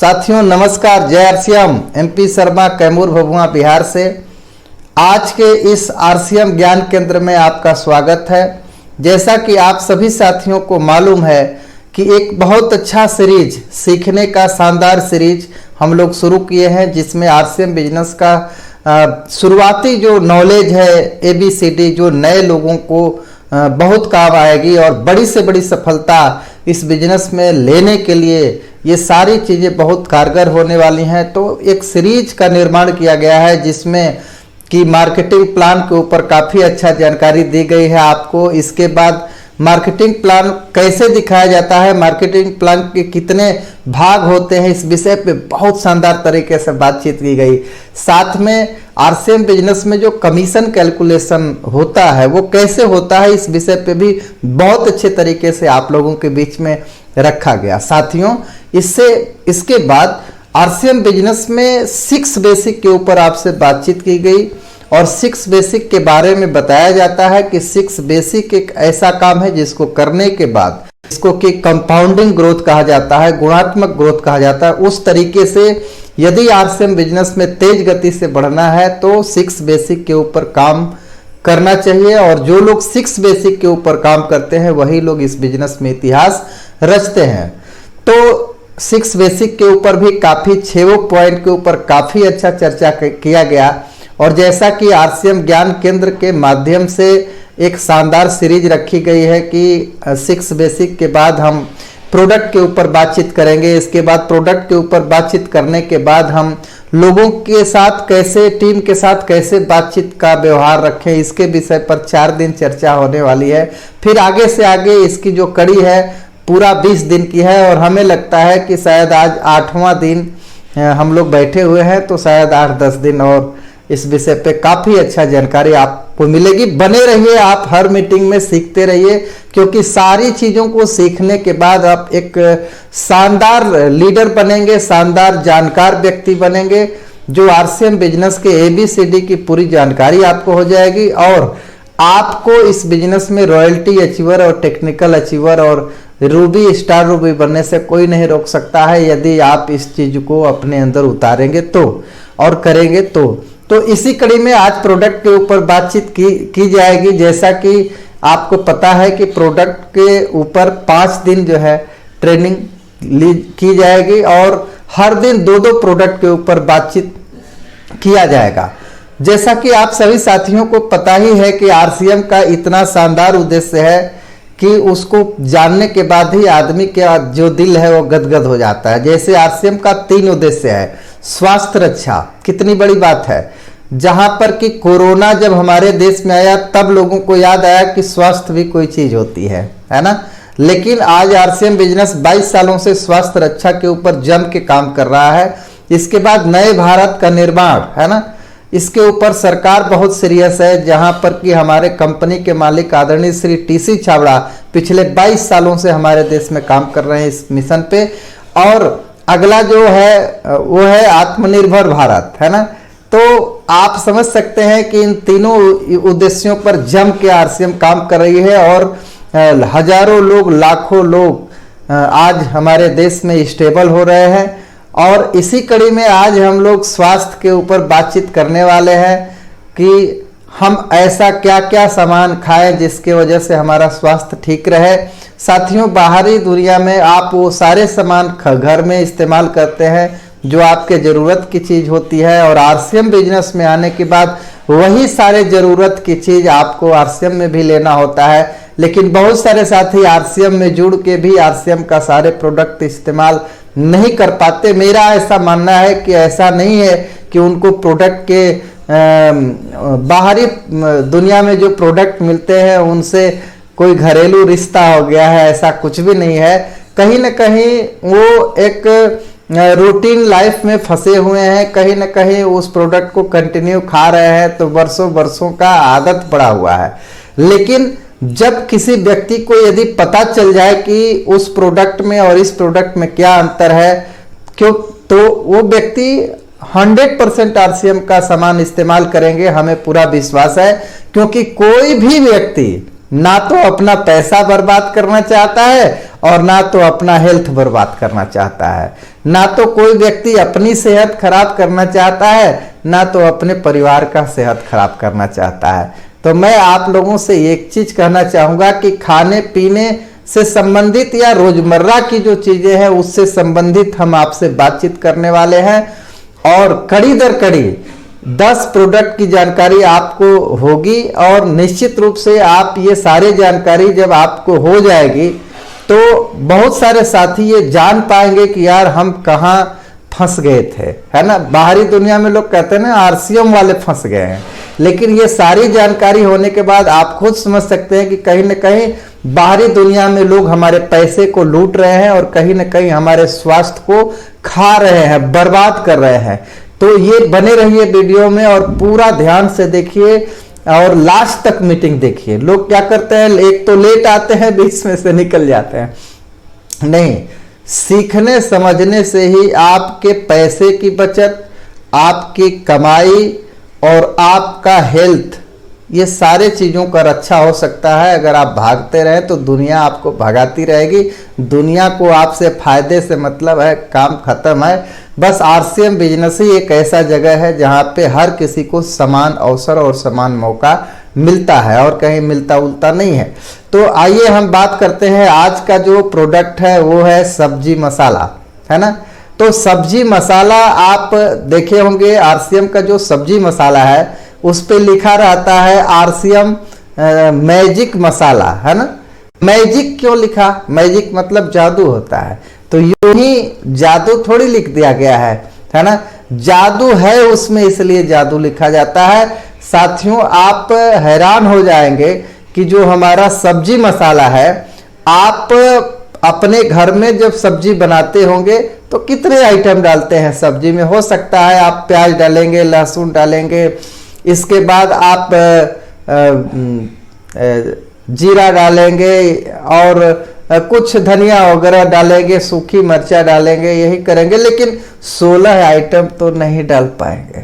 साथियों नमस्कार, जय आरसीएम। एमपी शर्मा, कैमूर भभुआ, बिहार से। आज के इस आरसीएम ज्ञान केंद्र में आपका स्वागत है। जैसा कि आप सभी साथियों को मालूम है कि एक बहुत अच्छा सीरीज, सीखने का शानदार सीरीज हम लोग शुरू किए हैं, जिसमें आरसीएम बिजनेस का शुरुआती जो नॉलेज है, ABCD, जो नए लोगों को बहुत काम आएगी और बड़ी से बड़ी सफलता इस बिजनेस में लेने के लिए ये सारी चीज़ें बहुत कारगर होने वाली हैं। तो एक सीरीज का निर्माण किया गया है जिसमें कि मार्केटिंग प्लान के ऊपर काफ़ी अच्छा जानकारी दी गई है आपको। इसके बाद मार्केटिंग प्लान कैसे दिखाया जाता है, मार्केटिंग प्लान के कितने भाग होते हैं, इस विषय पे बहुत शानदार तरीके से बातचीत की गई। साथ में आरसीएम बिजनेस में जो कमीशन कैलकुलेशन होता है वो कैसे होता है, इस विषय पे भी बहुत अच्छे तरीके से आप लोगों के बीच में रखा गया। साथियों, इसके बाद आरसीएम बिजनेस में 6 बेसिक के ऊपर आपसे बातचीत की गई और 6 बेसिक के बारे में बताया जाता है कि 6 बेसिक एक ऐसा काम है जिसको करने के बाद इसको कि कंपाउंडिंग ग्रोथ कहा जाता है, गुणात्मक ग्रोथ कहा जाता है। उस तरीके से यदि आरसीएम बिजनेस में तेज गति से बढ़ना है तो 6 बेसिक के ऊपर काम करना चाहिए, और जो लोग 6 बेसिक के ऊपर काम करते हैं वही लोग इस बिजनेस में इतिहास रचते हैं। तो 6 बेसिक के ऊपर भी काफ़ी 6 पॉइंट के ऊपर काफ़ी अच्छा चर्चा किया गया। और जैसा कि आरसीएम ज्ञान केंद्र के माध्यम से एक शानदार सीरीज रखी गई है कि 6 बेसिक के बाद हम प्रोडक्ट के ऊपर बातचीत करेंगे। इसके बाद प्रोडक्ट के ऊपर बातचीत करने के बाद हम लोगों के साथ कैसे, टीम के साथ कैसे बातचीत का व्यवहार रखें, इसके विषय पर 4 दिन चर्चा होने वाली है। फिर आगे से आगे इसकी जो कड़ी है पूरा 20 दिन की है, और हमें लगता है कि शायद आज 8वां दिन हम लोग बैठे हुए हैं, तो शायद 8-10 दिन और इस विषय पे काफ़ी अच्छा जानकारी आपको मिलेगी। बने रहिए, आप हर मीटिंग में सीखते रहिए, क्योंकि सारी चीज़ों को सीखने के बाद आप एक शानदार लीडर बनेंगे, शानदार जानकार व्यक्ति बनेंगे, जो आरसीएम बिजनेस के ABCD की पूरी जानकारी आपको हो जाएगी। और आपको इस बिजनेस में रॉयल्टी अचीवर और टेक्निकल अचीवर और रूबी, स्टार रूबी बनने से कोई नहीं रोक सकता है, यदि आप इस चीज़ को अपने अंदर उतारेंगे तो और करेंगे तो इसी कड़ी में आज प्रोडक्ट के ऊपर बातचीत की जाएगी। जैसा कि आपको पता है कि प्रोडक्ट के ऊपर 5 दिन जो है ट्रेनिंग की जाएगी, और हर दिन 2-2 प्रोडक्ट के ऊपर बातचीत किया जाएगा। जैसा कि आप सभी साथियों को पता ही है कि आरसीएम का इतना शानदार उद्देश्य है कि उसको जानने के बाद ही आदमी का जो दिल है वो गदगद हो जाता है। जैसे आरसीएम का 3 उद्देश्य है। स्वास्थ्य रक्षा, कितनी बड़ी बात है। जहां पर कि कोरोना जब हमारे देश में आया तब लोगों को याद आया कि स्वास्थ्य भी कोई चीज होती है ना। लेकिन आज आरसीएम बिजनेस 22 सालों से स्वास्थ्य रक्षा के ऊपर जम के काम कर रहा है। इसके बाद नए भारत का निर्माण, है ना, इसके ऊपर सरकार बहुत सीरियस है, जहां पर कि हमारे कंपनी के मालिक आदरणीय श्री TC छाबड़ा पिछले 22 सालों से हमारे देश में काम कर रहे हैं इस मिशन पे। और अगला जो है वो है आत्मनिर्भर भारत, है ना। तो आप समझ सकते हैं कि इन तीनों उद्देश्यों पर जम के आरसीएम काम कर रही है, और हजारों लोग, लाखों लोग आज हमारे देश में स्टेबल हो रहे हैं। और इसी कड़ी में आज हम लोग स्वास्थ्य के ऊपर बातचीत करने वाले हैं कि हम ऐसा क्या क्या सामान खाएं जिसके वजह से हमारा स्वास्थ्य ठीक रहे। साथियों, बाहरी दुनिया में आप वो सारे सामान घर में इस्तेमाल करते हैं जो आपके ज़रूरत की चीज़ होती है, और आरसीएम बिजनेस में आने के बाद वही सारे ज़रूरत की चीज़ आपको आरसीएम में भी लेना होता है। लेकिन बहुत सारे साथी आरसीएम में जुड़ के भी आरसीएम का सारे प्रोडक्ट इस्तेमाल नहीं कर पाते। मेरा ऐसा मानना है कि ऐसा नहीं है कि उनको प्रोडक्ट के बाहरी दुनिया में जो प्रोडक्ट मिलते हैं उनसे कोई घरेलू रिश्ता हो गया है, ऐसा कुछ भी नहीं है। कहीं ना कहीं वो एक रूटीन लाइफ में फंसे हुए हैं, कहीं ना कहीं उस प्रोडक्ट को कंटिन्यू खा रहे हैं, तो वर्षों वर्षों का आदत पड़ा हुआ है। लेकिन जब किसी व्यक्ति को यदि पता चल जाए कि उस प्रोडक्ट में और इस प्रोडक्ट में क्या अंतर है, क्यों, तो वो व्यक्ति 100% आरसीएम का सामान इस्तेमाल करेंगे, हमें पूरा विश्वास है। क्योंकि कोई भी व्यक्ति ना तो अपना पैसा बर्बाद करना चाहता है और ना तो अपना हेल्थ बर्बाद करना चाहता है। ना तो कोई व्यक्ति अपनी सेहत खराब करना चाहता है, ना तो अपने परिवार का सेहत खराब करना चाहता है। तो मैं आप लोगों से एक चीज कहना चाहूंगा कि खाने पीने से संबंधित या रोजमर्रा की जो चीजें हैं उससे संबंधित हम आपसे बातचीत करने वाले हैं, और कड़ी दर कड़ी 10 प्रोडक्ट की जानकारी आपको होगी। और निश्चित रूप से आप ये सारी जानकारी जब आपको हो जाएगी तो बहुत सारे साथी ये जान पाएंगे कि यार हम कहाँ फंस गए थे, है ना। बाहरी दुनिया में लोग कहते हैं ना आरसीएम वाले फंस गए हैं, लेकिन ये सारी जानकारी होने के बाद आप खुद समझ सकते हैं कि कहीं न कहीं बाहरी दुनिया में लोग हमारे पैसे को लूट रहे हैं और कहीं न कहीं हमारे स्वास्थ्य को खा रहे हैं, बर्बाद कर रहे हैं। तो ये बने रहिए वीडियो में और पूरा ध्यान से देखिए और लास्ट तक मीटिंग देखिए। लोग क्या करते हैं, एक तो लेट आते हैं, बीच में से निकल जाते हैं। नहीं, सीखने समझने से ही आपके पैसे की बचत, आपकी कमाई और आपका हेल्थ, ये सारे चीज़ों का रक्षा हो सकता है। अगर आप भागते रहें तो दुनिया आपको भगाती रहेगी। दुनिया को आपसे फायदे से मतलब है, काम खत्म है। बस आरसीएम बिजनेस ही एक ऐसा जगह है जहाँ पे हर किसी को समान अवसर और समान मौका मिलता है और कहीं मिलता उलता नहीं है। तो आइए हम बात करते हैं। आज का जो प्रोडक्ट है वो है सब्जी मसाला, है ना। तो सब्जी मसाला आप देखे होंगे, आरसीएम का जो सब्जी मसाला है उस पे लिखा रहता है आरसीएम मैजिक मसाला, है ना। मैजिक क्यों लिखा? मैजिक मतलब जादू होता है। तो यूं ही जादू थोड़ी लिख दिया गया है ना। जादू है उसमें, इसलिए जादू लिखा जाता है। साथियों, आप हैरान हो जाएंगे कि जो हमारा सब्जी मसाला है, आप अपने घर में जब सब्जी बनाते होंगे तो कितने आइटम डालते हैं सब्जी में। हो सकता है आप प्याज डालेंगे, लहसुन डालेंगे, इसके बाद आप जीरा डालेंगे और कुछ धनिया वगैरह डालेंगे, सूखी मिर्चा डालेंगे, यही करेंगे। लेकिन 16 आइटम तो नहीं डाल पाएंगे।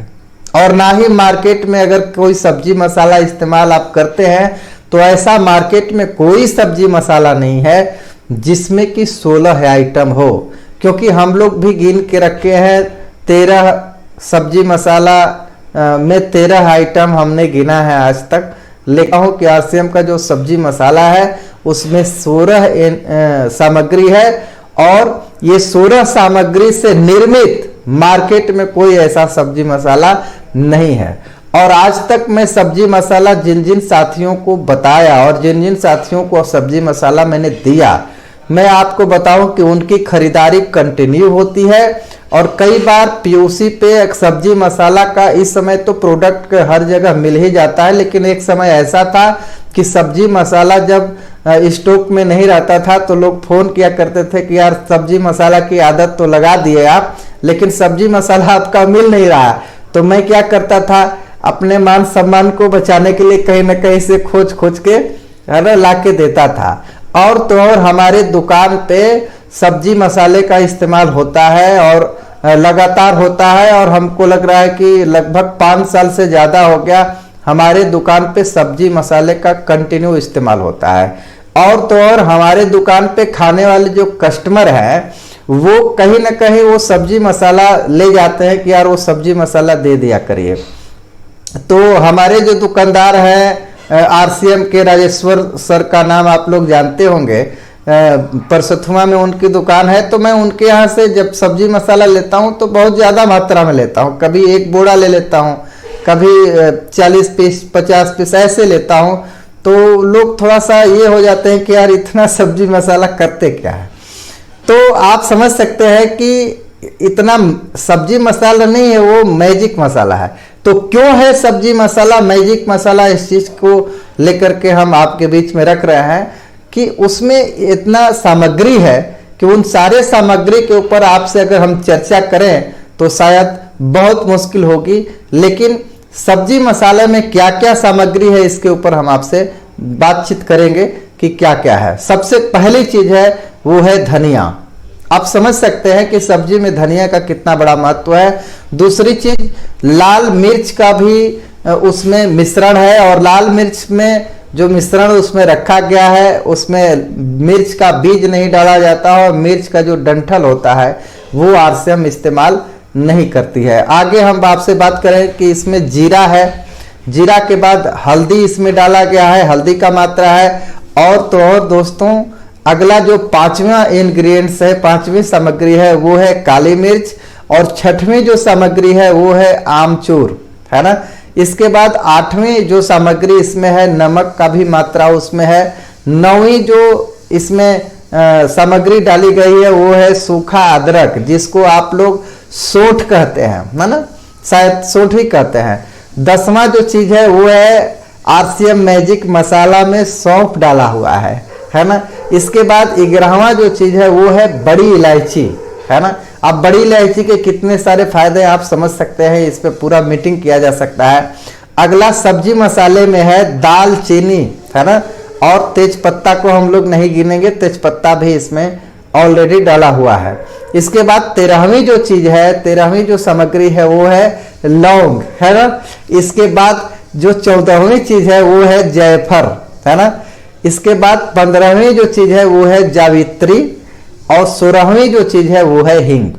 और ना ही मार्केट में अगर कोई सब्जी मसाला इस्तेमाल आप करते हैं तो ऐसा मार्केट में कोई सब्जी मसाला नहीं है जिसमें कि 16 आइटम हो। क्योंकि हम लोग भी गिन के रखे हैं, 13 सब्जी मसाला में 13 आइटम हमने गिना है आज तक। लिखा हूँ कि आरसीएम का जो सब्जी मसाला है उसमें 16 सामग्री है और ये 16 सामग्री से निर्मित मार्केट में कोई ऐसा सब्जी मसाला नहीं है। और आज तक मैं सब्जी मसाला जिन जिन साथियों को बताया और जिन जिन साथियों को सब्जी मसाला मैंने दिया, मैं आपको बताऊं कि उनकी खरीदारी कंटिन्यू होती है। और कई बार पीयूसी पे एक सब्जी मसाला का इस समय तो प्रोडक्ट हर जगह मिल ही जाता है, लेकिन एक समय ऐसा था कि सब्जी मसाला जब स्टॉक में नहीं रहता था तो लोग फोन किया करते थे कि यार सब्जी मसाला की आदत तो लगा दिए आप, लेकिन सब्जी मसाला आपका मिल नहीं रहा। तो मैं क्या करता था, अपने मान सम्मान को बचाने के लिए कहीं ना कहीं से खोज खोज के ला के देता था। और तो और हमारे दुकान पे सब्जी मसाले का इस्तेमाल होता है और लगातार होता है। और हमको लग रहा है कि लगभग 5 साल से ज़्यादा हो गया हमारे दुकान पे सब्जी मसाले का कंटिन्यू इस्तेमाल होता है। और तो और हमारे दुकान पे खाने वाले जो कस्टमर हैं वो कहीं ना कहीं वो सब्जी मसाला ले जाते हैं कि यार वो सब्जी मसाला दे दिया करिए। तो हमारे जो दुकानदार हैं आरसीएम के राजेश्वर सर का नाम आप लोग जानते होंगे, परसथुमा में उनकी दुकान है। तो मैं उनके यहाँ से जब सब्जी मसाला लेता हूँ तो बहुत ज़्यादा मात्रा में लेता हूँ। कभी 1 बोरा ले लेता हूँ, कभी 40 पीस 50 पीस ऐसे लेता हूँ। तो लोग थोड़ा सा ये हो जाते हैं कि यार इतना सब्जी मसाला करते क्या है। तो आप समझ सकते हैं कि इतना सब्जी मसाला नहीं है, वो मैजिक मसाला है। तो क्यों है सब्जी मसाला मैजिक मसाला, इस चीज को लेकर के हम आपके बीच में रख रहे हैं कि उसमें इतना सामग्री है कि उन सारे सामग्री के ऊपर आपसे अगर हम चर्चा करें तो शायद बहुत मुश्किल होगी। लेकिन सब्जी मसाले में क्या क्या सामग्री है इसके ऊपर हम आपसे बातचीत करेंगे कि क्या क्या है। सबसे पहली चीज है वो है धनिया। आप समझ सकते हैं कि सब्जी में धनिया का कितना बड़ा महत्व है। दूसरी चीज लाल मिर्च का भी उसमें मिश्रण है और लाल मिर्च में जो मिश्रण उसमें रखा गया है उसमें मिर्च का बीज नहीं डाला जाता और मिर्च का जो डंठल होता है वो आरसीएम इस्तेमाल नहीं करती है। आगे हम आपसे बात करें कि इसमें जीरा है, जीरा के बाद हल्दी इसमें डाला गया है, हल्दी का मात्रा है। और तो और दोस्तों अगला जो पांचवा इंग्रेडिएंट्स है, पांचवी सामग्री है वो है काली मिर्च, और छठवीं जो सामग्री है वो है आमचूर, है ना। इसके बाद आठवीं जो सामग्री इसमें है नमक का भी मात्रा उसमें है। नौवीं जो इसमें सामग्री डाली गई है वो है सूखा अदरक, जिसको आप लोग सोंठ कहते हैं, है ना, शायद सोंठ ही कहते हैं। 10वां जो चीज है वो है आरसीएम मैजिक मसाला में सौंफ डाला हुआ है ना। इसके बाद 11वां जो चीज है वो है बड़ी इलायची, है ना। अब बड़ी इलायची के कितने सारे फायदे आप समझ सकते हैं, इस पे पूरा मीटिंग किया जा सकता है। अगला सब्जी मसाले में है दालचीनी, है ना, और तेज पत्ता को हम लोग नहीं गिनेंगे, तेज पत्ता भी इसमें ऑलरेडी डाला हुआ है। इसके बाद 13वीं जो चीज है, 13वीं जो सामग्री है वो है लौंग, है ना। इसके बाद जो 14वीं चीज है वो है जायफल, है ना। इसके बाद 15वीं जो चीज है वो है जावित्री, और 16वीं जो चीज है वो है हींग।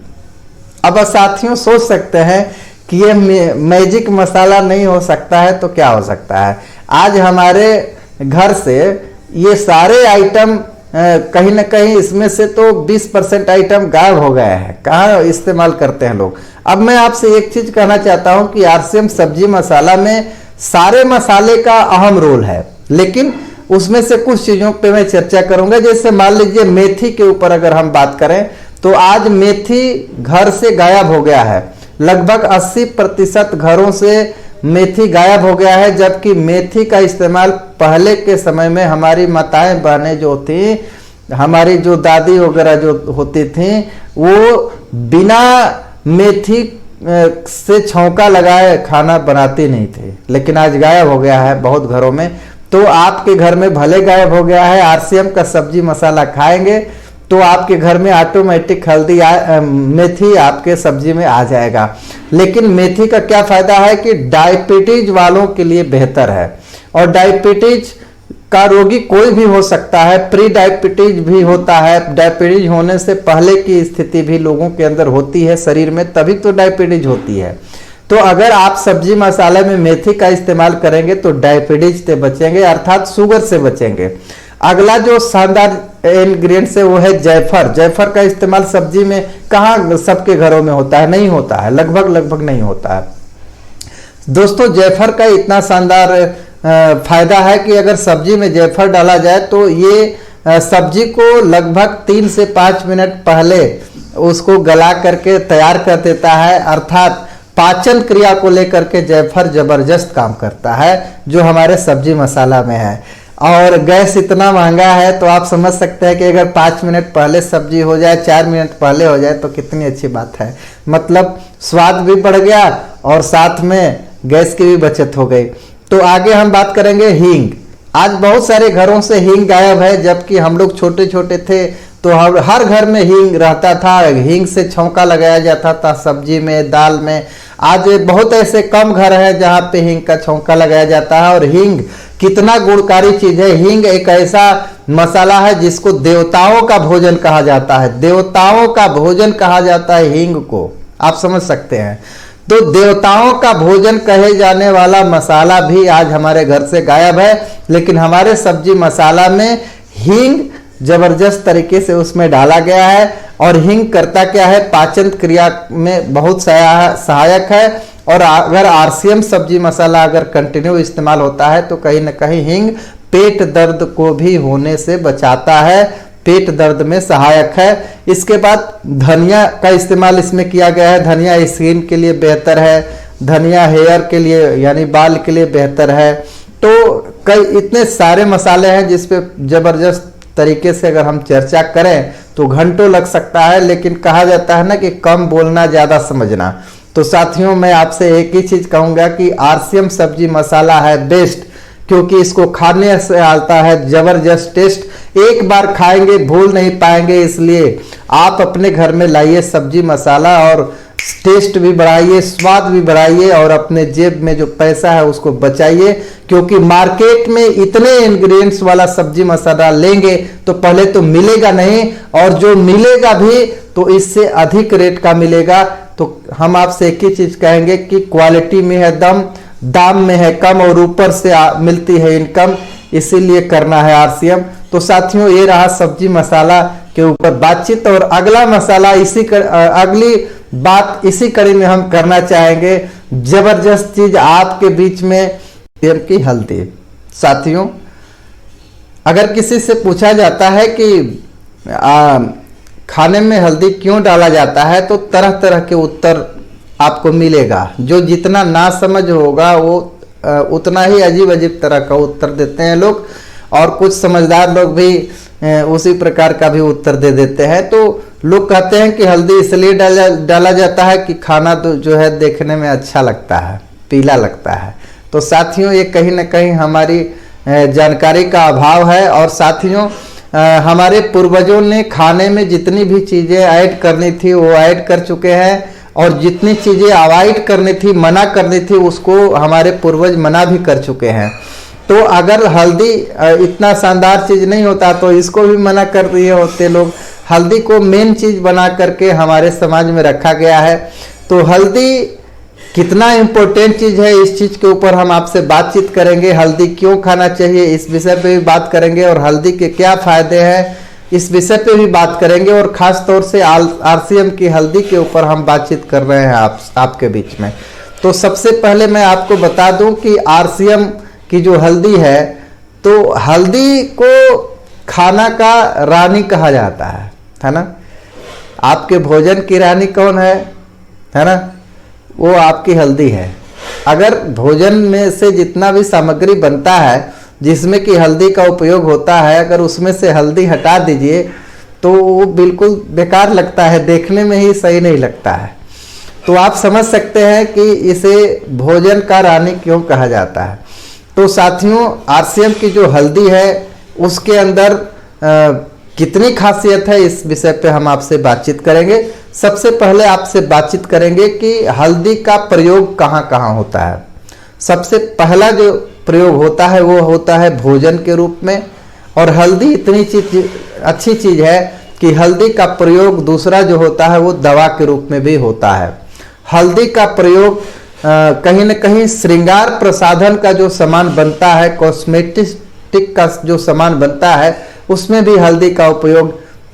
अब साथियों सोच सकते हैं कि ये मैजिक मसाला नहीं हो सकता है तो क्या हो सकता है। आज हमारे घर से ये सारे आइटम कहीं ना कहीं इसमें से तो 20% आइटम गायब हो गए हैं, कहाँ इस्तेमाल करते हैं लोग। अब मैं आपसे एक चीज कहना चाहता हूं कि आरसीएम सब्जी मसाला में सारे मसाले का अहम रोल है, लेकिन उसमें से कुछ चीजों पे मैं चर्चा करूंगा। जैसे मान लीजिए मेथी के ऊपर अगर हम बात करें तो आज मेथी घर से गायब हो गया है, लगभग 80% घरों से मेथी गायब हो गया है। जबकि मेथी का इस्तेमाल पहले के समय में हमारी माताएं बहनें जो थी, हमारी जो दादी वगैरह जो होती थी, वो बिना मेथी से छौंका लगाए खाना बनाती नहीं थी, लेकिन आज गायब हो गया है बहुत घरों में। तो आपके घर में भले गायब हो गया है, आरसीएम का सब्जी मसाला खाएंगे तो आपके घर में ऑटोमेटिक हल्दी मेथी आपके सब्जी में आ जाएगा। लेकिन मेथी का क्या फायदा है कि डायबिटीज वालों के लिए बेहतर है, और डायबिटीज का रोगी कोई भी हो सकता है, प्री डायबिटीज भी होता है, डायबिटीज होने से पहले की स्थिति भी लोगों के अंदर होती है शरीर में, तभी तो डायबिटीज होती है। तो अगर आप सब्जी मसाले में मेथी का इस्तेमाल करेंगे तो डायबिटीज से बचेंगे, अर्थात शुगर से बचेंगे। अगला जो शानदार इंग्रेडिएंट्स है वो है जायफल। जायफल का इस्तेमाल सब्जी में कहाँ सबके घरों में होता है, नहीं होता है, लगभग नहीं होता है। दोस्तों जायफल का इतना शानदार फायदा है कि अगर सब्जी में जायफल डाला जाए तो ये सब्जी को लगभग 3 से 5 मिनट पहले उसको गला करके तैयार कर देता है, अर्थात पाचन क्रिया को लेकर के जायफल जबरदस्त काम करता है जो हमारे सब्जी मसाला में है। और गैस इतना महंगा है तो आप समझ सकते हैं कि अगर 5 मिनट पहले सब्जी हो जाए, 4 मिनट पहले हो जाए तो कितनी अच्छी बात है। मतलब स्वाद भी बढ़ गया और साथ में गैस की भी बचत हो गई। तो आगे हम बात करेंगे हींग। आज बहुत सारे घरों से हींग गायब है, जबकि हम लोग छोटे छोटे थे तो हर घर में हींग रहता था, हींग से छौंका लगाया जाता था सब्जी में, दाल में। आज बहुत ऐसे कम घर हैं जहाँ पे हींग का छौंका लगाया जाता है। और हींग कितना गुणकारी चीज है। हींग एक ऐसा मसाला है जिसको देवताओं का भोजन कहा जाता है, देवताओं का भोजन कहा जाता है हींग को, आप समझ सकते हैं। तो देवताओं का भोजन कहे जाने वाला मसाला भी आज हमारे घर से गायब है, लेकिन हमारे सब्जी मसाला में हींग जबरदस्त तरीके से उसमें डाला गया है। और हींग करता क्या है, पाचन क्रिया में बहुत सहायक है। और अगर आरसीएम सब्जी मसाला अगर कंटिन्यू इस्तेमाल होता है तो कहीं ना कहीं हींग पेट दर्द को भी होने से बचाता है, पेट दर्द में सहायक है। इसके बाद धनिया का इस्तेमाल इसमें किया गया है। धनिया स्किन के लिए बेहतर है, धनिया हेयर के लिए यानी बाल के लिए बेहतर है। तो कई इतने सारे मसाले हैं जिस पे जबरदस्त तरीके से अगर हम चर्चा करें तो घंटों लग सकता है, लेकिन कहा जाता है ना कि कम बोलना ज्यादा समझना। तो साथियों मैं आपसे एक ही चीज कहूंगा कि आरसीएम सब्जी मसाला है बेस्ट, क्योंकि इसको खाने से आता है जबरदस्त टेस्ट। एक बार खाएंगे भूल नहीं पाएंगे, इसलिए आप अपने घर में लाइए सब्जी मसाला और टेस्ट भी बढ़ाइए, स्वाद भी बढ़ाइए और अपने जेब में जो पैसा है उसको बचाइए, क्योंकि मार्केट में इतने इंग्रेडिएंट्स वाला सब्जी मसाला लेंगे तो पहले तो मिलेगा नहीं, और जो मिलेगा भी तो इससे अधिक रेट का मिलेगा। तो हम आपसे एक ही चीज कहेंगे कि क्वालिटी में है दम, दाम में है कम और ऊपर से मिलती है इनकम, इसीलिए करना है आरसीएम। तो साथियों, ये रहा सब्जी मसाला के ऊपर बातचीत, और अगला मसाला अगली बात इसी कड़ी में हम करना चाहेंगे। जबरदस्त चीज आपके बीच में की हल्दी। साथियों, अगर किसी से पूछा जाता है कि खाने में हल्दी क्यों डाला जाता है, तो तरह तरह के उत्तर आपको मिलेगा। जो जितना ना समझ होगा वो उतना ही अजीब अजीब तरह का उत्तर देते हैं लोग, और कुछ समझदार लोग भी उसी प्रकार का भी उत्तर दे देते हैं। तो लोग कहते हैं कि हल्दी इसलिए डाला जाता है कि खाना तो जो है देखने में अच्छा लगता है, पीला लगता है। तो साथियों, ये कहीं ना कहीं हमारी जानकारी का अभाव है। और साथियों, हमारे पूर्वजों ने खाने में जितनी भी चीज़ें ऐड करनी थी वो ऐड कर चुके हैं, और जितनी चीज़ें अवॉइड करनी थी, मना करनी थी, उसको हमारे पूर्वज मना भी कर चुके हैं। तो अगर हल्दी इतना शानदार चीज़ नहीं होता तो इसको भी मना कर दिए होते लोग। हल्दी को मेन चीज़ बना करके हमारे समाज में रखा गया है। तो हल्दी कितना इम्पोर्टेंट चीज़ है, इस चीज़ के ऊपर हम आपसे बातचीत करेंगे। हल्दी क्यों खाना चाहिए, इस विषय पे भी बात करेंगे, और हल्दी के क्या फ़ायदे हैं, इस विषय पे भी बात करेंगे। और ख़ास तौर से आरसीएम की हल्दी के ऊपर हम बातचीत कर रहे हैं आपके बीच में। तो सबसे पहले मैं आपको बता दूं कि आरसीएम की जो हल्दी है, तो हल्दी को खाना का रानी कहा जाता है ना। आपके भोजन की रानी कौन है ना, वो आपकी हल्दी है। अगर भोजन में से जितना भी सामग्री बनता है जिसमें कि हल्दी का उपयोग होता है, अगर उसमें से हल्दी हटा दीजिए तो वो बिल्कुल बेकार लगता है, देखने में ही सही नहीं लगता है। तो आप समझ सकते हैं कि इसे भोजन का रानी क्यों कहा जाता है। तो साथियों, आरसीएम की जो हल्दी है उसके अंदर कितनी खासियत है, इस विषय पे हम आपसे बातचीत करेंगे। सबसे पहले आपसे बातचीत करेंगे कि हल्दी का प्रयोग कहाँ कहाँ होता है। सबसे पहला जो प्रयोग होता है वो होता है भोजन के रूप में, और हल्दी इतनी अच्छी चीज़ है कि हल्दी का प्रयोग दूसरा जो होता है वो दवा के रूप में भी होता है। हल्दी का प्रयोग कहीं न कहीं श्रृंगार प्रसाधन का जो सामान बनता है, कॉस्मेटिक का जो सामान बनता है, उसमें भी हल्दी का उपयोग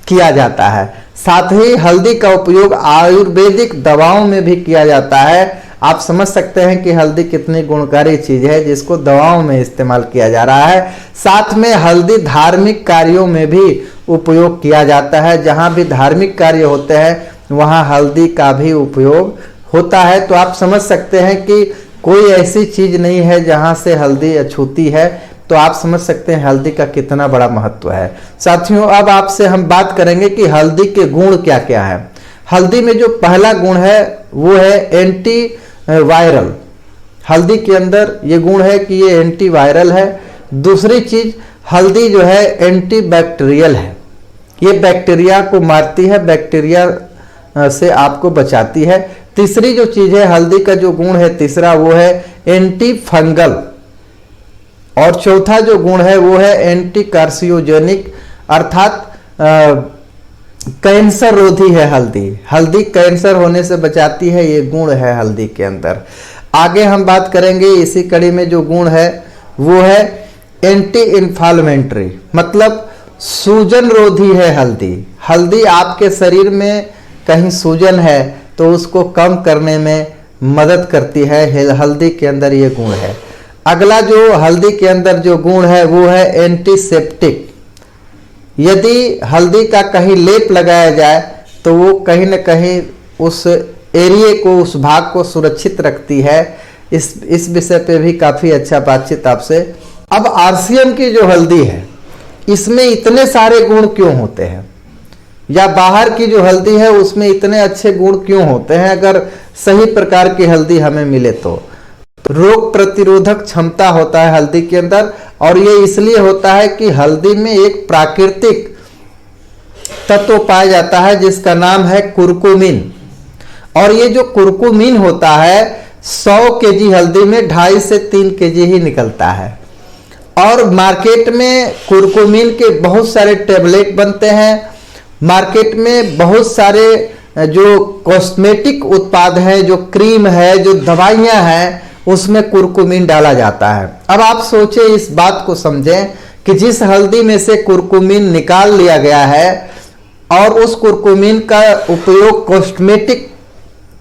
किया जाता है। साथ ही हल्दी का उपयोग आयुर्वेदिक दवाओं में भी किया जाता है। आप समझ सकते हैं कि हल्दी कितनी गुणकारी चीज है जिसको दवाओं में इस्तेमाल किया जा रहा है। साथ में हल्दी धार्मिक कार्यों में भी उपयोग किया जाता है। जहां भी धार्मिक कार्य होते हैं वहां हल्दी का भी उपयोग होता है। तो आप समझ सकते हैं कि कोई ऐसी चीज नहीं है जहां से हल्दी अछूती है। तो आप समझ सकते हैं हल्दी का कितना बड़ा महत्व है। साथियों, अब आपसे हम बात करेंगे कि हल्दी के गुण क्या क्या है। हल्दी में जो पहला गुण है वो है एंटी वायरल। हल्दी के अंदर ये गुण है कि ये एंटी वायरल है। दूसरी चीज, हल्दी जो है एंटी बैक्टीरियल है। ये बैक्टीरिया को मारती है, बैक्टीरिया से आपको बचाती है। तीसरी जो चीज है हल्दी का जो गुण है तीसरा, वो है एंटी फंगल। और चौथा जो गुण है वो है एंटी कार्सियोजेनिक, अर्थात कैंसर रोधी है हल्दी। हल्दी कैंसर होने से बचाती है, ये गुण है हल्दी के अंदर। आगे हम बात करेंगे इसी कड़ी में जो गुण है वो है एंटी इन्फ्लामेटरी, मतलब सूजन रोधी है हल्दी। हल्दी आपके शरीर में कहीं सूजन है तो उसको कम करने में मदद करती है, हल्दी के अंदर ये गुण है। अगला जो हल्दी के अंदर जो गुण है वो है एंटीसेप्टिक। यदि हल्दी का कहीं लेप लगाया जाए तो वो कहीं न कहीं उस एरिया को, उस भाग को सुरक्षित रखती है। इस विषय पे भी काफ़ी अच्छा बातचीत आपसे। अब आरसीएम की जो हल्दी है इसमें इतने सारे गुण क्यों होते हैं, या बाहर की जो हल्दी है उसमें इतने अच्छे गुण क्यों होते हैं अगर सही प्रकार की हल्दी हमें मिले तो। रोग प्रतिरोधक क्षमता होता है हल्दी के अंदर, और ये इसलिए होता है कि हल्दी में एक प्राकृतिक तत्व पाया जाता है जिसका नाम है कुरकुमिन। और ये जो कुरकुमीन होता है 100 केजी हल्दी में 2.5 से 3 केजी ही निकलता है। और मार्केट में कुरकुमीन के बहुत सारे टेबलेट बनते हैं। मार्केट में बहुत सारे जो कॉस्मेटिक उत्पाद हैं, जो क्रीम है, जो दवाइयाँ हैं, उसमें कुरकुमीन डाला जाता है। अब आप सोचें, इस बात को समझें कि जिस हल्दी में से कुरकुमीन निकाल लिया गया है और उस कुरकुमीन का उपयोग कॉस्मेटिक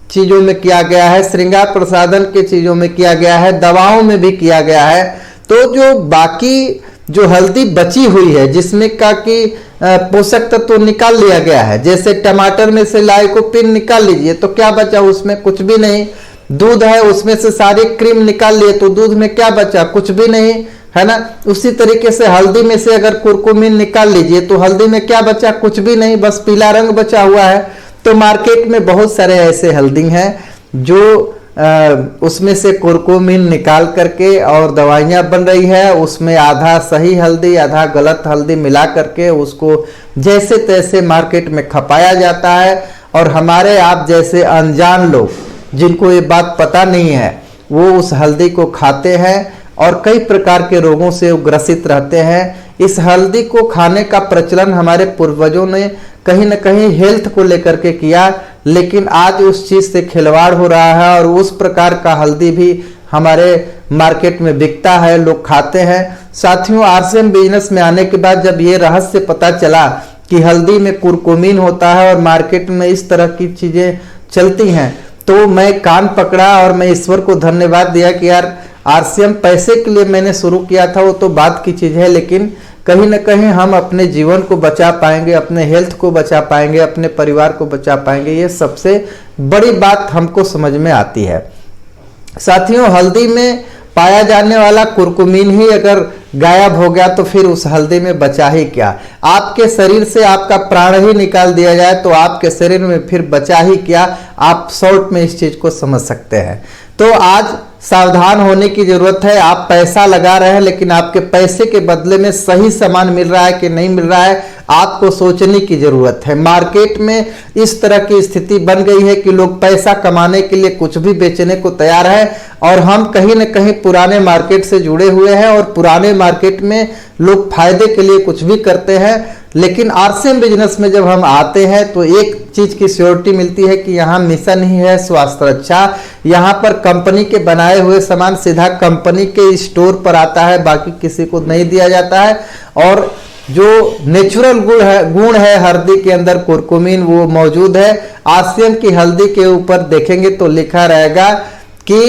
चीज़ों में किया गया है, श्रृंगार प्रसाधन के चीज़ों में किया गया है, दवाओं में भी किया गया है, तो जो बाकी जो हल्दी बची हुई है जिसमें का कि पोषक तत्व तो निकाल लिया गया है, जैसे टमाटर में से लाइकोपीन निकाल लीजिए तो क्या बचा, उसमें कुछ भी नहीं। दूध है, उसमें से सारी क्रीम निकाल लिए तो दूध में क्या बचा, कुछ भी नहीं, है ना। उसी तरीके से हल्दी में से अगर कुरकुमीन निकाल लीजिए तो हल्दी में क्या बचा, कुछ भी नहीं, बस पीला रंग बचा हुआ है। तो मार्केट में बहुत सारे ऐसे हल्दी हैं जो उसमें से कुरकुमीन निकाल करके और दवाइयाँ बन रही है, उसमें आधा सही हल्दी आधा गलत हल्दी मिला करके उसको जैसे तैसे मार्केट में खपाया जाता है। और हमारे आप जैसे अनजान लोग जिनको ये बात पता नहीं है वो उस हल्दी को खाते हैं और कई प्रकार के रोगों से ग्रसित रहते हैं। इस हल्दी को खाने का प्रचलन हमारे पूर्वजों ने कहीं न कहीं हेल्थ को लेकर के किया, लेकिन आज उस चीज़ से खिलवाड़ हो रहा है और उस प्रकार का हल्दी भी हमारे मार्केट में बिकता है, लोग खाते हैं। साथियों, आरसीएम बिजनेस में आने के बाद जब ये रहस्य पता चला कि हल्दी में कुरकुमीन होता है और मार्केट में इस तरह की चीज़ें चलती हैं, तो मैं कान पकड़ा और मैं ईश्वर को धन्यवाद दिया कि यार आरसीएम पैसे के लिए मैंने शुरू किया था, वो तो बात की चीज़ है, लेकिन कहीं न कहीं हम अपने जीवन को बचा पाएंगे, अपने हेल्थ को बचा पाएंगे, अपने परिवार को बचा पाएंगे, ये सबसे बड़ी बात हमको समझ में आती है। साथियों, हल्दी में पाया जाने वाला कुरकुमीन ही अगर गायब हो गया तो फिर उस हल्दी में बचा ही क्या। आपके शरीर से आपका प्राण ही निकाल दिया जाए तो आपके शरीर में फिर बचा ही क्या। आप शॉर्ट में इस चीज को समझ सकते हैं। तो आज सावधान होने की जरूरत है। आप पैसा लगा रहे हैं लेकिन आपके पैसे के बदले में सही सामान मिल रहा है कि नहीं मिल रहा है, आपको सोचने की जरूरत है। मार्केट में इस तरह की स्थिति बन गई है कि लोग पैसा कमाने के लिए कुछ भी बेचने को तैयार है और हम कहीं न कहीं पुराने मार्केट से जुड़े हुए हैं और पुराने मार्केट में लोग फायदे के लिए कुछ भी करते हैं। लेकिन आरसीएम बिजनेस में जब हम आते हैं तो एक चीज की श्योरिटी मिलती है कि यहाँ मिशन ही है स्वास्थ्य रक्षा। यहाँ पर कंपनी के बनाए हुए सामान सीधा कंपनी के स्टोर पर आता है, बाकी किसी को नहीं दिया जाता है। और जो नेचुरल गुण है हल्दी के अंदर कुरकुमीन, वो मौजूद है। आरसीएम की हल्दी के ऊपर देखेंगे तो लिखा रहेगा कि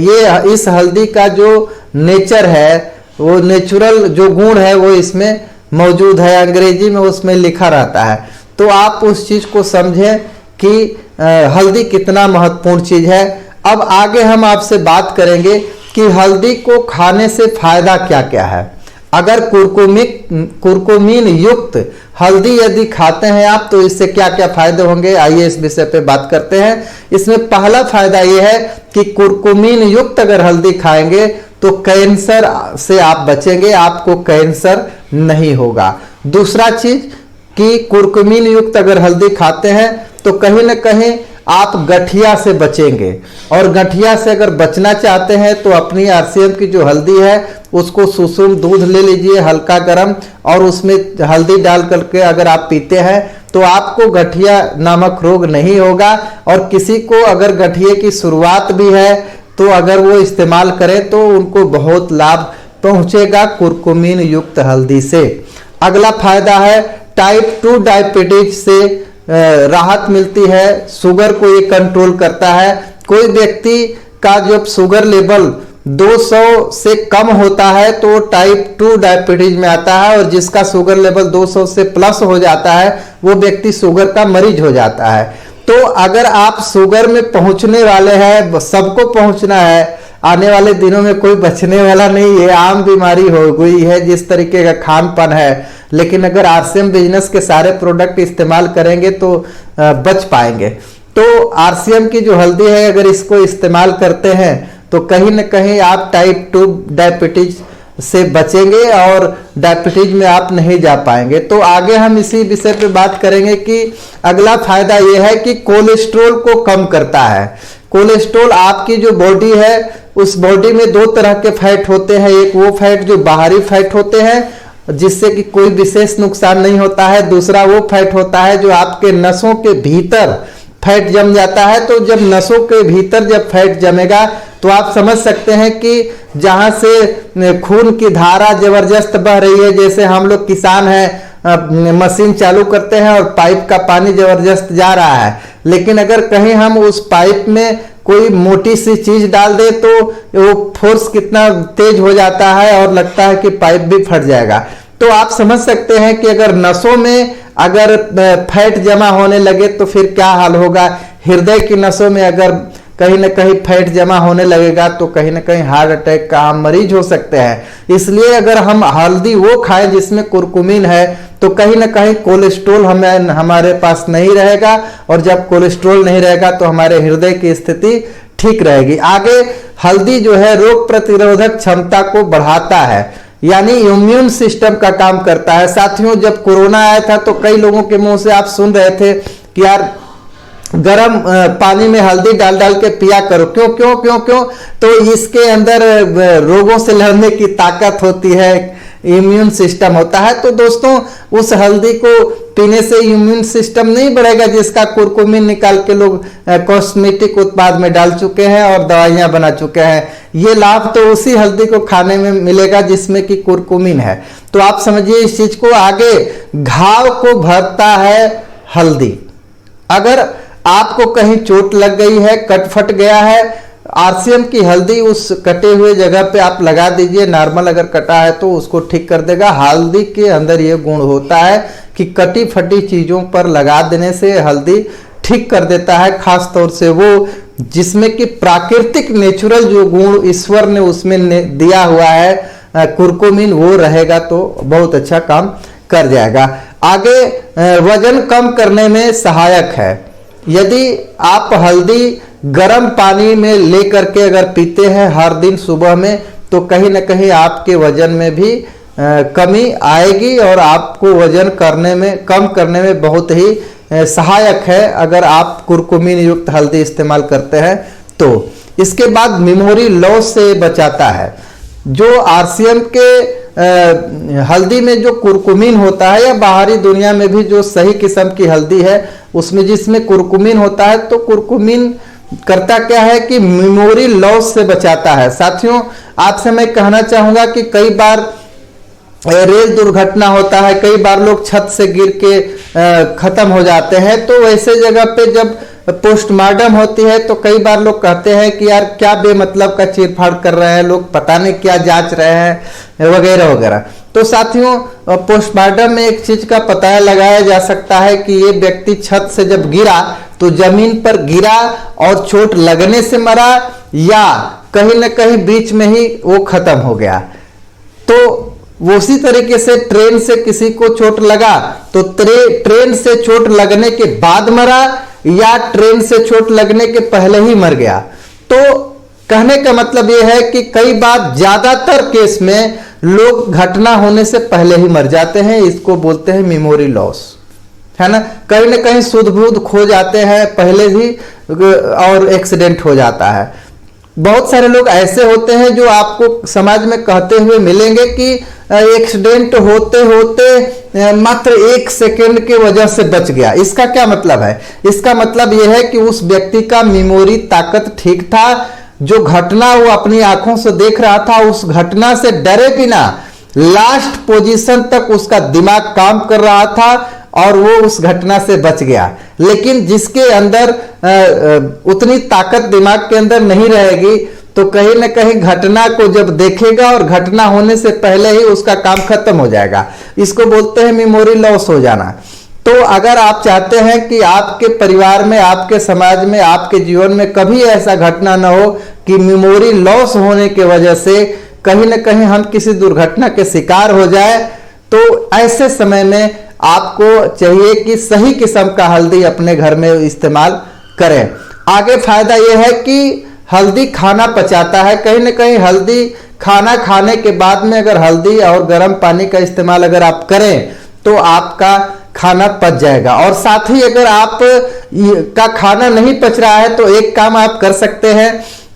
ये इस हल्दी का जो नेचर है, वो नेचुरल जो गुण है वो इसमें मौजूद है। अंग्रेजी में उसमें लिखा रहता है। तो आप उस चीज को समझें कि हल्दी कितना महत्वपूर्ण चीज है। अब आगे हम आपसे बात करेंगे कि हल्दी को खाने से फायदा क्या क्या है। अगर कुरकुमीन युक्त हल्दी यदि खाते हैं आप तो इससे क्या क्या फायदे होंगे, आइए इस विषय पे बात करते हैं। इसमें पहला फायदा यह है कि कुरकुमीन युक्त अगर हल्दी खाएंगे तो कैंसर से आप बचेंगे, आपको कैंसर नहीं होगा। दूसरा चीज कि कुरकुमीन युक्त अगर हल्दी खाते हैं तो कहीं न कहीं आप गठिया से बचेंगे। और गठिया से अगर बचना चाहते हैं तो अपनी आरसीएम की जो हल्दी है उसको सुसुम दूध ले लीजिए हल्का गर्म, और उसमें हल्दी डाल करके अगर आप पीते हैं तो आपको गठिया नामक रोग नहीं होगा। और किसी को अगर गठिए की शुरुआत भी है तो अगर वो इस्तेमाल करें तो उनको बहुत लाभ पहुंचेगा कुरकुमीन युक्त हल्दी से। अगला फायदा है टाइप 2 डायबिटीज से राहत मिलती है। शुगर को ये कंट्रोल करता है। कोई व्यक्ति का जब शुगर लेवल 200 से कम होता है तो टाइप 2 डायबिटीज में आता है, और जिसका शुगर लेवल 200 से प्लस हो जाता है वो व्यक्ति शुगर का मरीज हो जाता है। तो अगर आप शुगर में पहुंचने वाले हैं, सबको पहुंचना है, आने वाले दिनों में कोई बचने वाला नहीं है, आम बीमारी हो गई है जिस तरीके का खान पान है। लेकिन अगर आरसीएम बिजनेस के सारे प्रोडक्ट इस्तेमाल करेंगे तो बच पाएंगे। तो आरसीएम की जो हल्दी है अगर इसको इस्तेमाल करते हैं तो कहीं न कहीं आप टाइप 2 डायबिटीज से बचेंगे और डायबिटीज में आप नहीं जा पाएंगे। तो आगे हम इसी विषय पे बात करेंगे कि अगला फायदा यह है कि कोलेस्ट्रॉल को कम करता है। कोलेस्ट्रॉल आपकी जो बॉडी है उस बॉडी में दो तरह के फैट होते हैं, एक वो फैट जो बाहरी फैट होते हैं जिससे कि कोई विशेष नुकसान नहीं होता है, दूसरा वो फैट होता है जो आपके नसों के भीतर फैट जम जाता है। तो जब नसों के भीतर जब फैट जमेगा तो आप समझ सकते हैं कि जहां से खून की धारा जबरदस्त बह रही है, जैसे हम लोग किसान हैं मशीन चालू करते हैं और पाइप का पानी जबरदस्त जा रहा है, लेकिन अगर कहीं हम उस पाइप में कोई मोटी सी चीज डाल दे तो वो फोर्स कितना तेज हो जाता है और लगता है कि पाइप भी फट जाएगा। तो आप समझ सकते हैं कि अगर नसों में अगर फैट जमा होने लगे तो फिर क्या हाल होगा। हृदय की नसों में अगर कहीं ना कहीं फैट जमा होने लगेगा तो कहीं ना कहीं हार्ट अटैक का हम मरीज हो सकते हैं। इसलिए अगर हम हल्दी वो खाएं जिसमें कुरकुमीन है तो कहीं ना कहीं कोलेस्ट्रॉल हमारे पास नहीं रहेगा, और जब कोलेस्ट्रॉल नहीं रहेगा तो हमारे हृदय की स्थिति ठीक रहेगी। आगे हल्दी जो है रोग प्रतिरोधक क्षमता को बढ़ाता है, यानी इम्यून सिस्टम का काम करता है। साथियों, जब कोरोना आया था तो कई लोगों के मुंह से आप सुन रहे थे कि यार गर्म पानी में हल्दी डाल डाल के पिया करो। क्यों क्यों क्यों क्यों? तो इसके अंदर रोगों से लड़ने की ताकत होती है, इम्यून सिस्टम होता है। तो दोस्तों, उस हल्दी को पीने से इम्यून सिस्टम नहीं बढ़ेगा जिसका कुरकुमीन निकाल के लोग कॉस्मेटिक उत्पाद में डाल चुके हैं और दवाइयां बना चुके हैं। ये लाभ तो उसी हल्दी को खाने में मिलेगा जिसमें कि कुरकुमीन है। तो आप समझिए इस चीज को। आगे घाव को भरता है हल्दी। अगर आपको कहीं चोट लग गई है, कट फट गया है, आरसीएम की हल्दी उस कटे हुए जगह पे आप लगा दीजिए। नॉर्मल अगर कटा है तो उसको ठीक कर देगा। हल्दी के अंदर ये गुण होता है कि कटी फटी चीजों पर लगा देने से हल्दी ठीक कर देता है, खास तौर से वो जिसमें कि प्राकृतिक नेचुरल जो गुण ईश्वर ने उसमें दिया हुआ है कुरकुमीन, वो रहेगा तो बहुत अच्छा काम कर जाएगा। आगे वजन कम करने में सहायक है। यदि आप हल्दी गर्म पानी में लेकर के अगर पीते हैं हर दिन सुबह में तो कहीं ना कहीं आपके वजन में भी कमी आएगी और आपको वजन कम करने में बहुत ही सहायक है अगर आप कुरकुमीन युक्त हल्दी इस्तेमाल करते हैं तो। इसके बाद मेमोरी लॉस से बचाता है। जो आरसीएम के हल्दी में जो कुरकुमीन होता है, या बाहरी दुनिया में भी जो सही किस्म की हल्दी है उसमें जिसमें कुरकुमीन होता है, तो कुरकुमीन करता क्या है कि मेमोरी लॉस से बचाता है। साथियों, आपसे मैं कहना चाहूंगा कि कई बार रेल दुर्घटना होता है, कई बार लोग छत से गिर के खत्म हो जाते हैं। तो वैसे जगह पे जब पोस्टमार्टम होती है तो कई बार लोग कहते हैं कि यार क्या बेमतलब का चीरफाड़ कर रहे हैं लोग, पता नहीं क्या जांच रहे हैं वगैरह वगैरह। तो साथियों, पोस्टमार्टम में एक चीज का पता लगाया जा सकता है कि ये व्यक्ति छत से जब गिरा तो जमीन पर गिरा और चोट लगने से मरा, या कहीं ना कहीं बीच में ही वो खत्म हो गया। तो उसी तरीके से ट्रेन से किसी को चोट लगा तो ट्रेन से चोट लगने के बाद मरा या ट्रेन से चोट लगने के पहले ही मर गया। तो कहने का मतलब यह है कि कई बार ज्यादातर केस में लोग घटना होने से पहले ही मर जाते हैं। इसको बोलते हैं मेमोरी लॉस, है ना। कहीं ना कहीं सुध बुध खो जाते हैं पहले ही और एक्सीडेंट हो जाता है। बहुत सारे लोग ऐसे होते हैं जो आपको समाज में कहते हुए मिलेंगे कि एक्सीडेंट होते होते मात्र 1 सेकेंड के वजह से बच गया। इसका क्या मतलब है? इसका मतलब यह है कि उस व्यक्ति का मेमोरी ताकत ठीक था। जो घटना वो अपनी आंखों से देख रहा था, उस घटना से डरे बिना लास्ट पोजीशन तक उसका दिमाग काम कर रहा था और वो उस घटना से बच गया। लेकिन जिसके अंदर उतनी ताकत दिमाग के अंदर नहीं रहेगी तो कहीं ना कहीं घटना को जब देखेगा और घटना होने से पहले ही उसका काम खत्म हो जाएगा। इसको बोलते हैं मेमोरी लॉस हो जाना। तो अगर आप चाहते हैं कि आपके परिवार में, आपके समाज में, आपके जीवन में कभी ऐसा घटना ना हो कि मेमोरी लॉस होने की वजह से कहीं ना कहीं हम किसी दुर्घटना के शिकार हो जाए, तो ऐसे समय में आपको चाहिए कि सही किस्म का हल्दी अपने घर में इस्तेमाल करें। आगे फायदा यह है कि हल्दी खाना पचाता है। कहीं ना कहीं हल्दी खाना खाने के बाद में अगर हल्दी और गर्म पानी का इस्तेमाल अगर आप करें तो आपका खाना पच जाएगा। और साथ ही अगर आप का खाना नहीं पच रहा है तो एक काम आप कर सकते हैं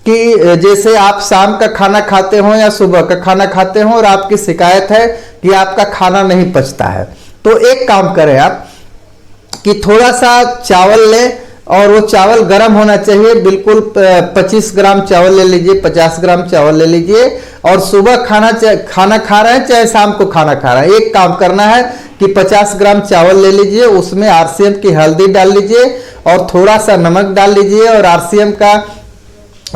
कि जैसे आप शाम का खाना खाते हो या सुबह का खाना खाते हो और आपकी शिकायत है कि आपका खाना नहीं पचता है, तो एक काम करें आप कि थोड़ा सा चावल लें और वो चावल गर्म होना चाहिए, बिल्कुल 25 ग्राम चावल ले लीजिए, 50 ग्राम चावल ले लीजिए और सुबह खाना खा रहे हैं चाहे शाम को खाना खा रहे हैं, एक काम करना है कि 50 ग्राम चावल ले लीजिए, उसमें आरसीएम की हल्दी डाल लीजिए और थोड़ा सा नमक डाल लीजिए और आरसीएम का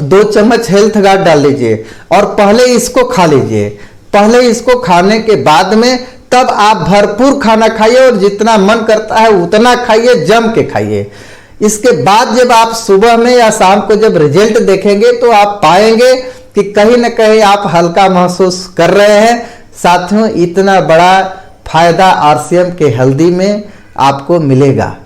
2 चम्मच हेल्थ गार्ड डाल लीजिए और पहले इसको खा लीजिए। पहले इसको खाने के बाद में तब आप भरपूर खाना खाइए और जितना मन करता है उतना खाइए, जम के खाइए। इसके बाद जब आप सुबह में या शाम को जब रिजल्ट देखेंगे तो आप पाएंगे कि कहीं ना कहीं आप हल्का महसूस कर रहे हैं। साथियों, इतना बड़ा फायदा आरसीएम के हल्दी में आपको मिलेगा,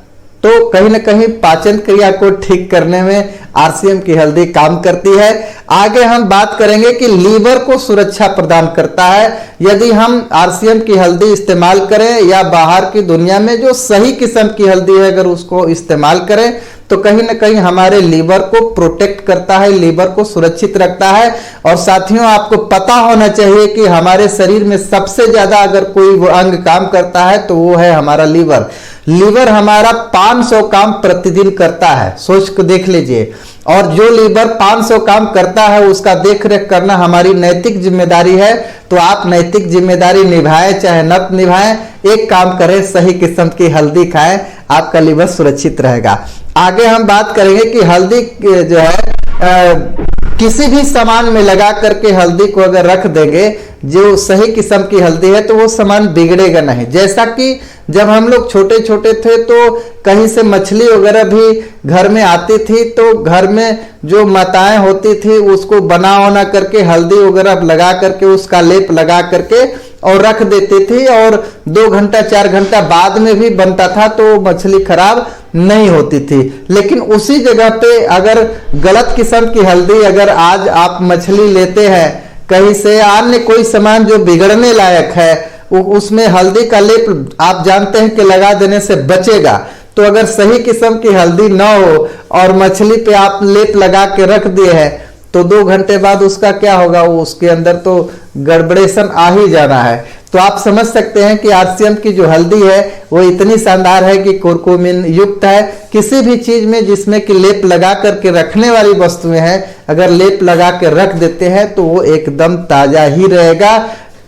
तो कहीं ना कहीं पाचन क्रिया को ठीक करने में आरसीएम की हल्दी काम करती है। आगे हम बात करेंगे कि लीवर को सुरक्षा प्रदान करता है। यदि हम आरसीएम की हल्दी इस्तेमाल करें या बाहर की दुनिया में जो सही किस्म की हल्दी है अगर उसको इस्तेमाल करें तो कहीं ना कहीं हमारे लीवर को प्रोटेक्ट करता है, लीवर को सुरक्षित रखता है। और साथियों, आपको पता होना चाहिए कि हमारे शरीर में सबसे ज्यादा अगर कोई अंग काम करता है तो वो है हमारा लीवर। लीवर हमारा 500 काम प्रतिदिन करता है, सोच को देख लीजिए। और जो लीवर 500 काम करता है उसका देख रेख करना हमारी नैतिक जिम्मेदारी है। तो आप नैतिक जिम्मेदारी निभाएं चाहे न निभाएं, एक काम करें, सही किस्म की हल्दी खाएं, आपका लीवर सुरक्षित रहेगा। आगे हम बात करेंगे कि हल्दी जो है किसी भी सामान में लगा करके हल्दी को अगर रख देंगे जो सही किस्म की हल्दी है तो वो सामान बिगड़ेगा नहीं। जैसा कि जब हम लोग छोटे छोटे थे तो कहीं से मछली वगैरह भी घर में आती थी तो घर में जो माताएं होती थी उसको बना वना करके हल्दी वगैरह लगा करके उसका लेप लगा करके और रख देती थी और 2 घंटा 4 घंटा बाद में भी बनता था तो मछली खराब नहीं होती थी। लेकिन उसी जगह पे अगर गलत किस्म की हल्दी अगर आज आप मछली लेते हैं कहीं से, अन्य कोई सामान जो बिगड़ने लायक है उसमें हल्दी का लेप आप जानते हैं कि लगा देने से बचेगा। तो अगर सही किस्म की हल्दी ना हो और मछली पे आप लेप लगा के रख दिए हैं तो 2 घंटे बाद उसका क्या होगा, वो उसके अंदर तो गड़बड़ेशन आ ही जाना है। तो आप समझ सकते हैं कि आरसीएम की जो हल्दी है वो इतनी शानदार है कि कुरकुमिन युक्त है। किसी भी चीज में जिसमें कि लेप लगा करके रखने वाली वस्तुएं हैं अगर लेप लगा के रख देते हैं तो वो एकदम ताजा ही रहेगा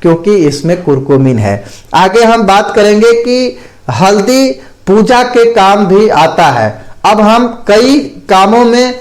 क्योंकि इसमें कुरकुमिन है। आगे हम बात करेंगे कि हल्दी पूजा के काम भी आता है। अब हम कई कामों में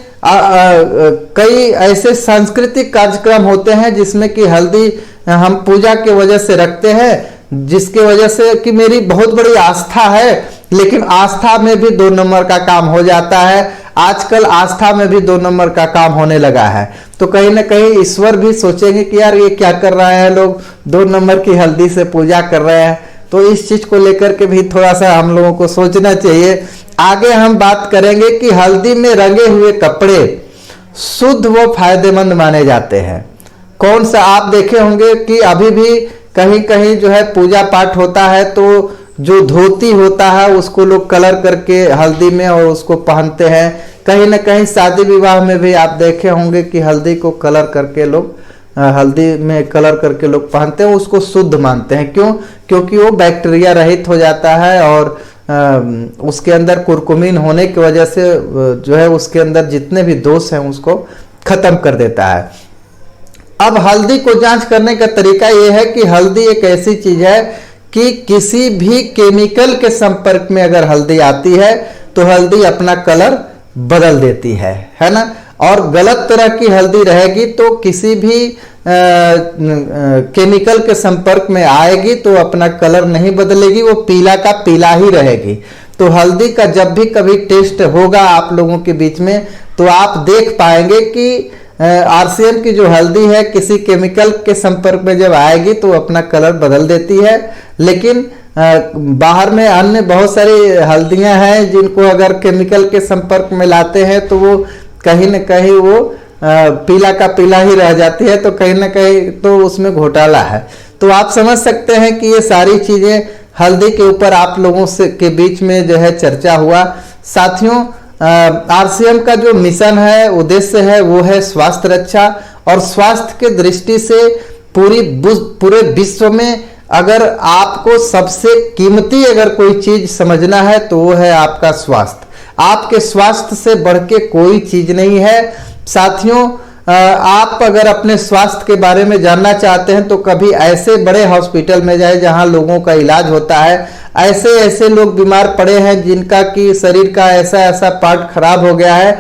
कई ऐसे सांस्कृतिक कार्यक्रम होते हैं जिसमें कि हल्दी हम पूजा के वजह से रखते हैं, जिसके वजह से कि मेरी बहुत बड़ी आस्था है, लेकिन आस्था में भी 2 नंबर का काम हो जाता है। आजकल आस्था में भी 2 नंबर का काम होने लगा है। तो कहीं ना कहीं ईश्वर भी सोचेंगे कि यार ये क्या कर रहा है, लोग 2 नंबर की हल्दी से पूजा कर रहे हैं। तो इस चीज को लेकर के भी थोड़ा सा हम लोगों को सोचना चाहिए। आगे हम बात करेंगे कि हल्दी में रंगे हुए कपड़े शुद्ध व फायदेमंद माने जाते हैं। कौन सा आप देखे होंगे कि अभी भी कहीं कहीं जो है पूजा पाठ होता है तो जो धोती होता है उसको लोग कलर करके हल्दी में और उसको पहनते हैं। कहीं ना कहीं शादी विवाह में भी आप देखे होंगे कि हल्दी को कलर करके लोग हल्दी में कलर करके लोग पहनते हैं, उसको शुद्ध मानते हैं। क्यों? क्योंकि वो बैक्टीरिया रहित हो जाता है और उसके अंदर कुरकुमिन होने की वजह से जो है उसके अंदर जितने भी दोष हैं उसको खत्म कर देता है। अब हल्दी को जांच करने का तरीका यह है कि हल्दी एक ऐसी चीज है कि किसी भी केमिकल के संपर्क में अगर हल्दी आती है तो हल्दी अपना कलर बदल देती है ना। और गलत तरह की हल्दी रहेगी तो किसी भी केमिकल के संपर्क में आएगी तो अपना कलर नहीं बदलेगी, वो पीला का पीला ही रहेगी। तो हल्दी का जब भी कभी टेस्ट होगा आप लोगों के बीच में तो आप देख पाएंगे कि आरसीएम की जो हल्दी है किसी केमिकल के संपर्क में जब आएगी तो अपना कलर बदल देती है। लेकिन बाहर में अन्य बहुत सारी हल्दियां हैं जिनको अगर केमिकल के संपर्क में लाते हैं तो वो कहीं न कहीं वो पीला का पीला ही रह जाती है, तो कहीं ना कहीं तो उसमें घोटाला है। तो आप समझ सकते हैं कि ये सारी चीजें हल्दी के ऊपर आप लोगों से के बीच में जो है चर्चा हुआ। साथियों, आरसीएम का जो मिशन है, उद्देश्य है, वो है स्वास्थ्य रक्षा। और स्वास्थ्य के दृष्टि से पूरे विश्व में अगर आपको सबसे कीमती अगर कोई चीज समझना है तो वो है आपका स्वास्थ्य। आपके स्वास्थ्य से बढ़ के कोई चीज नहीं है। साथियों, आप अगर अपने स्वास्थ्य के बारे में जानना चाहते हैं तो कभी ऐसे बड़े हॉस्पिटल में जाए जहां लोगों का इलाज होता है। ऐसे ऐसे लोग बीमार पड़े हैं जिनका कि शरीर का ऐसा ऐसा पार्ट खराब हो गया है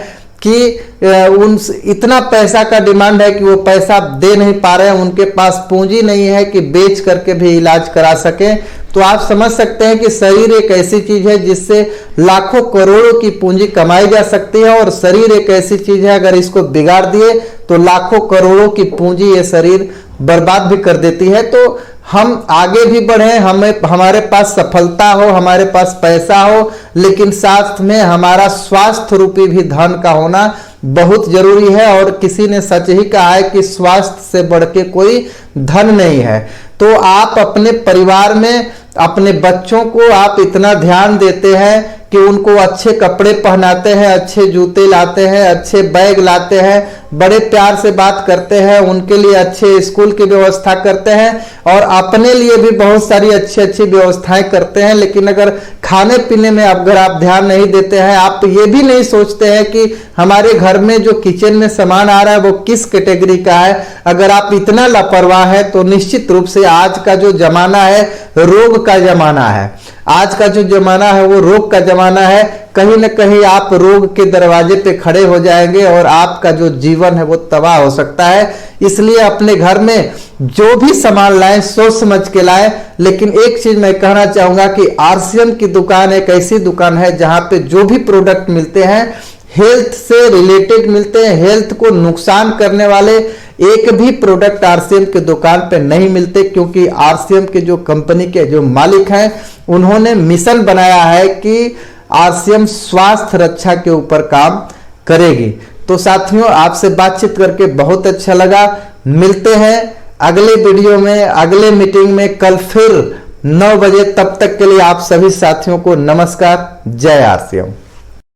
कि उन इतना पैसा का डिमांड है कि वो पैसा दे नहीं पा रहे हैं, उनके पास पूंजी नहीं है कि बेच करके भी इलाज करा सकें। तो आप समझ सकते हैं कि शरीर एक ऐसी चीज है जिससे लाखों करोड़ों की पूंजी कमाई जा सकती है, और शरीर एक ऐसी चीज है अगर इसको बिगाड़ दिए तो लाखों करोड़ों की पूंजी ये शरीर बर्बाद भी कर देती है। तो हम आगे भी बढ़े, हमारे पास सफलता हो, हमारे पास पैसा हो, लेकिन साथ में हमारा स्वास्थ्य रूपी भी धन का होना बहुत जरूरी है। और किसी ने सच ही कहा है कि स्वास्थ्य से बढ़ के कोई धन नहीं है। तो आप अपने परिवार में अपने बच्चों को आप इतना ध्यान देते हैं कि उनको अच्छे कपड़े पहनाते हैं, अच्छे जूते लाते हैं, अच्छे बैग लाते हैं, बड़े प्यार से बात करते हैं, उनके लिए अच्छे स्कूल की व्यवस्था करते हैं और अपने लिए भी बहुत सारी अच्छी अच्छी व्यवस्थाएं करते हैं। लेकिन अगर खाने पीने में अगर आप ध्यान नहीं देते हैं, आप ये भी नहीं सोचते हैं कि हमारे घर में जो किचन में सामान आ रहा है वो किस कैटेगरी का है, अगर आप इतना लापरवाह है तो निश्चित रूप से आज का जो जमाना है रोग का जमाना है। आज का जो जमाना है वो रोग का जमाना है। कहीं न कहीं आप रोग के दरवाजे पे खड़े हो जाएंगे और आपका जो जीवन है वो तबाह हो सकता है। इसलिए अपने घर में जो भी सामान लाएं सोच समझ के लाएं। लेकिन एक चीज मैं कहना चाहूंगा कि आरसीएम की दुकान एक ऐसी दुकान है जहां पे जो भी प्रोडक्ट मिलते हैं हेल्थ से रिलेटेड मिलते हैं। हेल्थ को नुकसान करने वाले एक भी प्रोडक्ट आरसीएम के दुकान पे नहीं मिलते, क्योंकि आरसीएम के जो कंपनी के जो मालिक हैं उन्होंने मिशन बनाया है कि आरसीएम स्वास्थ्य रक्षा के ऊपर काम करेगी। तो साथियों, आपसे बातचीत करके बहुत अच्छा लगा। मिलते हैं अगले वीडियो में, अगले मीटिंग में कल फिर 9 बजे। तब तक के लिए आप सभी साथियों को नमस्कार। जय आरसीएम।